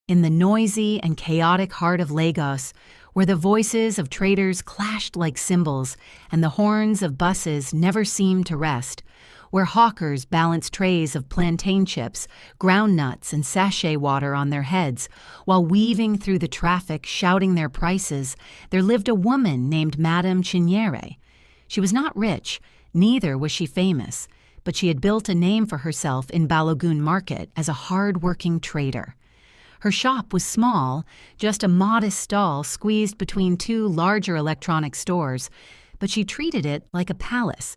In the noisy and chaotic heart of Lagos, where the voices of traders clashed like cymbals and the horns of buses never seemed to rest, where hawkers balanced trays of plantain chips, ground nuts, and sachet water on their heads, while weaving through the traffic shouting their prices, there lived a woman named Madame Chinyere. She was not rich, neither was she famous, but she had built a name for herself in Balogun Market as a hard-working trader. Her shop was small, just a modest stall squeezed between two larger electronic stores, but she treated it like a palace.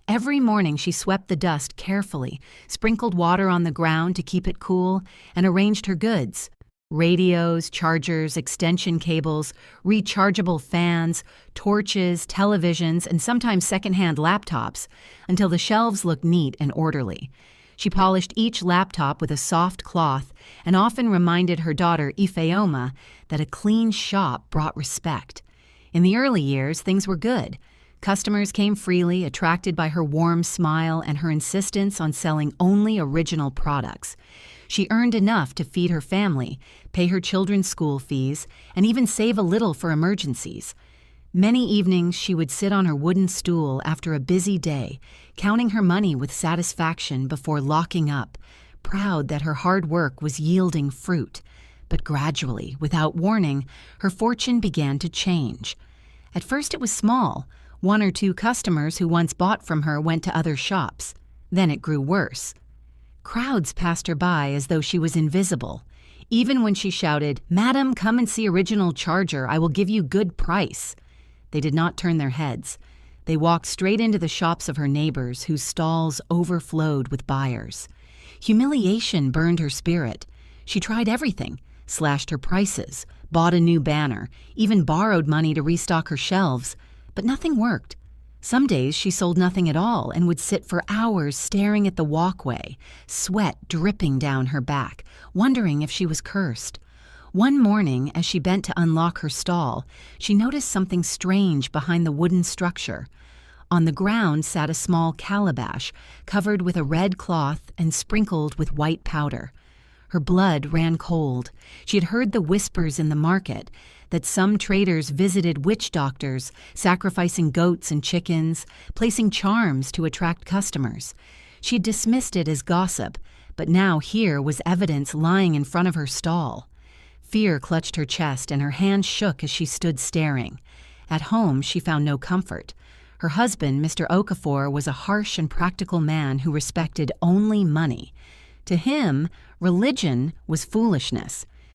Every morning she swept the dust carefully, sprinkled water on the ground to keep it cool, and arranged her goods. Radios, chargers, extension cables, rechargeable fans, torches, televisions, and sometimes secondhand laptops, until the shelves looked neat and orderly. She polished each laptop with a soft cloth and often reminded her daughter Ifeoma that a clean shop brought respect. In the early years, things were good. Customers came freely, attracted by her warm smile and her insistence on selling only original products. She earned enough to feed her family, pay her children's school fees, and even save a little for emergencies. Many evenings she would sit on her wooden stool after a busy day, counting her money with satisfaction before locking up, proud that her hard work was yielding fruit. But gradually, without warning, her fortune began to change. At first it was small. One or two customers who once bought from her went to other shops. Then it grew worse. Crowds passed her by as though she was invisible. Even when she shouted, "Madam, come and see original charger, I will give you good price." They did not turn their heads. They walked straight into the shops of her neighbors, whose stalls overflowed with buyers. Humiliation burned her spirit. She tried everything, slashed her prices, bought a new banner, even borrowed money to restock her shelves, but nothing worked. Some days she sold nothing at all and would sit for hours staring at the walkway, sweat dripping down her back, wondering if she was cursed. One morning, as she bent to unlock her stall, she noticed something strange behind the wooden structure. On the ground sat a small calabash, covered with a red cloth and sprinkled with white powder. Her blood ran cold. She had heard the whispers in the market that some traders visited witch doctors, sacrificing goats and chickens, placing charms to attract customers. She had dismissed it as gossip, but now here was evidence lying in front of her stall. Fear clutched her chest and her hands shook as she stood staring. At home, she found no comfort. Her husband, Mr. Okafor, was a harsh and practical man who respected only money. To him, religion was foolishness.